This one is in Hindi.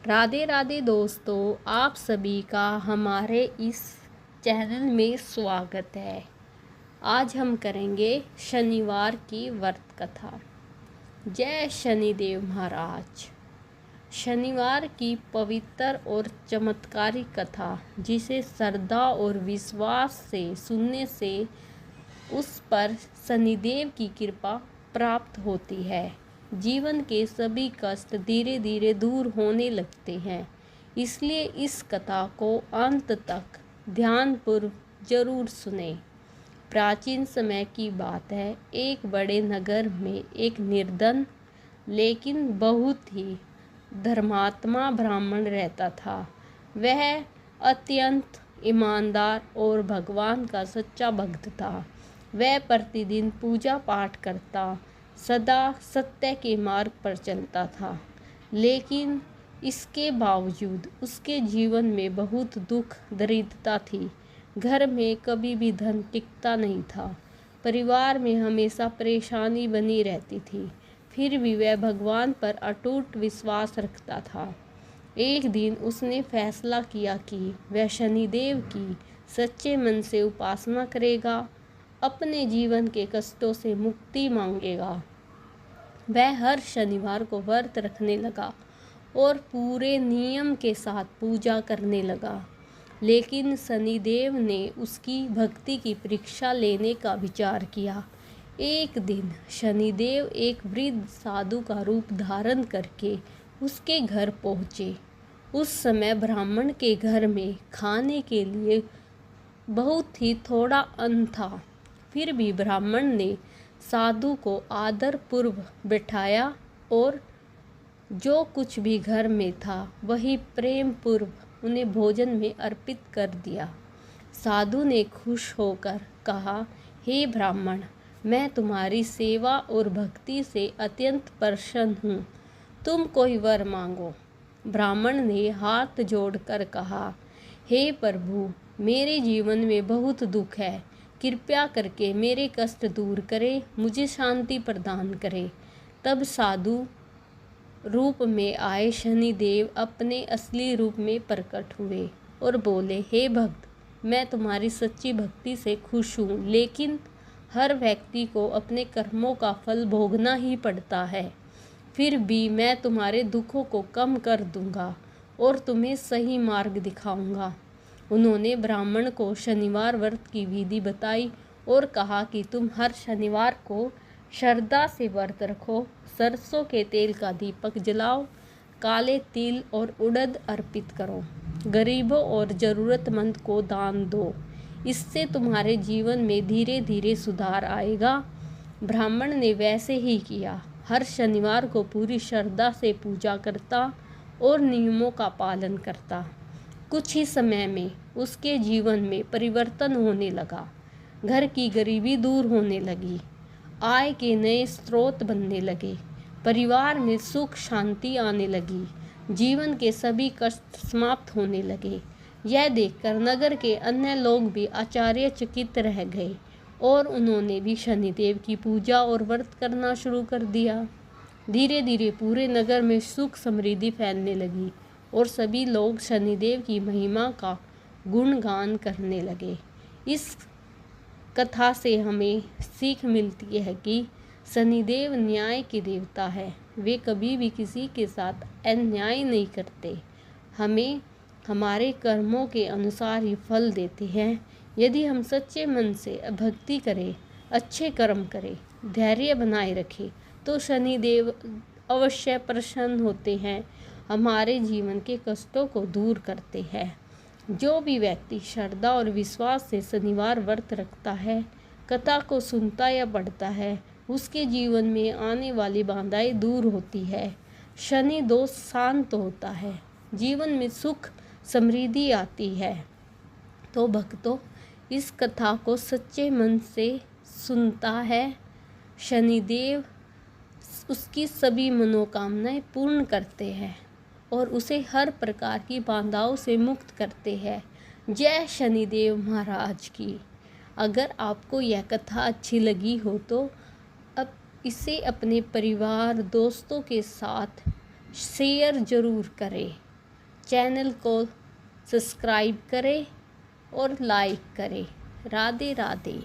राधे राधे दोस्तों, आप सभी का हमारे इस चैनल में स्वागत है। आज हम करेंगे शनिवार की व्रत कथा। जय शनिदेव महाराज। शनिवार की पवित्र और चमत्कारी कथा, जिसे श्रद्धा और विश्वास से सुनने से उस पर शनिदेव की कृपा प्राप्त होती है। जीवन के सभी कष्ट धीरे धीरे दूर होने लगते हैं। इसलिए इस कथा को अंत तक ध्यानपूर्वक जरूर सुने। प्राचीन समय की बात है। एक बड़े नगर में एक निर्धन लेकिन बहुत ही धर्मात्मा ब्राह्मण रहता था। वह अत्यंत ईमानदार और भगवान का सच्चा भक्त था। वह प्रतिदिन पूजा पाठ करता, सदा सत्य के मार्ग पर चलता था। लेकिन इसके बावजूद उसके जीवन में बहुत दुख दरिद्रता थी। घर में कभी भी धन टिकता नहीं था। परिवार में हमेशा परेशानी बनी रहती थी। फिर भी वह भगवान पर अटूट विश्वास रखता था। एक दिन उसने फैसला किया कि वह शनिदेव की सच्चे मन से उपासना करेगा, अपने जीवन के कष्टों से मुक्ति मांगेगा। वह हर शनिवार को व्रत रखने लगा और पूरे नियम के साथ पूजा करने लगा। लेकिन शनिदेव ने उसकी भक्ति की परीक्षा लेने का विचार किया। एक दिन शनिदेव एक वृद्ध साधु का रूप धारण करके उसके घर पहुँचे। उस समय ब्राह्मण के घर में खाने के लिए बहुत ही थोड़ा अन्न था। फिर भी ब्राह्मण ने साधु को आदरपूर्वक बिठाया और जो कुछ भी घर में था वही प्रेम पूर्वक उन्हें भोजन में अर्पित कर दिया। साधु ने खुश होकर कहा, हे ब्राह्मण, मैं तुम्हारी सेवा और भक्ति से अत्यंत प्रसन्न हूँ। तुम कोई वर मांगो। ब्राह्मण ने हाथ जोड़कर कहा, हे प्रभु, मेरे जीवन में बहुत दुख है। कृपया करके मेरे कष्ट दूर करे, मुझे शांति प्रदान करे। तब साधु रूप में आए शनिदेव अपने असली रूप में प्रकट हुए और बोले, हे भक्त, मैं तुम्हारी सच्ची भक्ति से खुश हूँ, लेकिन हर व्यक्ति को अपने कर्मों का फल भोगना ही पड़ता है। फिर भी मैं तुम्हारे दुखों को कम कर दूंगा और तुम्हें सही मार्ग दिखाऊंगा। उन्होंने ब्राह्मण को शनिवार व्रत की विधि बताई और कहा कि तुम हर शनिवार को श्रद्धा से व्रत रखो, सरसों के तेल का दीपक जलाओ, काले तिल और उड़द अर्पित करो, गरीबों और ज़रूरतमंद को दान दो। इससे तुम्हारे जीवन में धीरे धीरे सुधार आएगा। ब्राह्मण ने वैसे ही किया। हर शनिवार को पूरी श्रद्धा से पूजा करता और नियमों का पालन करता। कुछ ही समय में उसके जीवन में परिवर्तन होने लगा। घर की गरीबी दूर होने लगी, आय के नए स्रोत बनने लगे, परिवार में सुख शांति आने लगी, जीवन के सभी कष्ट समाप्त होने लगे। यह देखकर नगर के अन्य लोग भी आश्चर्यचकित रह गए और उन्होंने भी शनिदेव की पूजा और व्रत करना शुरू कर दिया। धीरे धीरे पूरे नगर में सुख समृद्धि फैलने लगी और सभी लोग शनिदेव की महिमा का गुणगान करने लगे। इस कथा से हमें सीख मिलती है कि शनिदेव न्याय के देवता है। वे कभी भी किसी के साथ अन्याय नहीं करते। हमें हमारे कर्मों के अनुसार ही फल देते हैं। यदि हम सच्चे मन से भक्ति करें, अच्छे कर्म करें, धैर्य बनाए रखें, तो शनिदेव अवश्य प्रसन्न होते हैं, हमारे जीवन के कष्टों को दूर करते हैं। जो भी व्यक्ति श्रद्धा और विश्वास से शनिवार व्रत रखता है, कथा को सुनता या पढ़ता है, उसके जीवन में आने वाली बाधाएं दूर होती है, शनि दोष शांत होता है, जीवन में सुख समृद्धि आती है। तो भक्तों, इस कथा को सच्चे मन से सुनता है, शनिदेव उसकी सभी मनोकामनाएं पूर्ण करते हैं और उसे हर प्रकार की बाधाओं से मुक्त करते हैं। जय शनिदेव महाराज की। अगर आपको यह कथा अच्छी लगी हो तो अब इसे अपने परिवार दोस्तों के साथ शेयर ज़रूर करें। चैनल को सब्सक्राइब करें और लाइक करें। राधे राधे।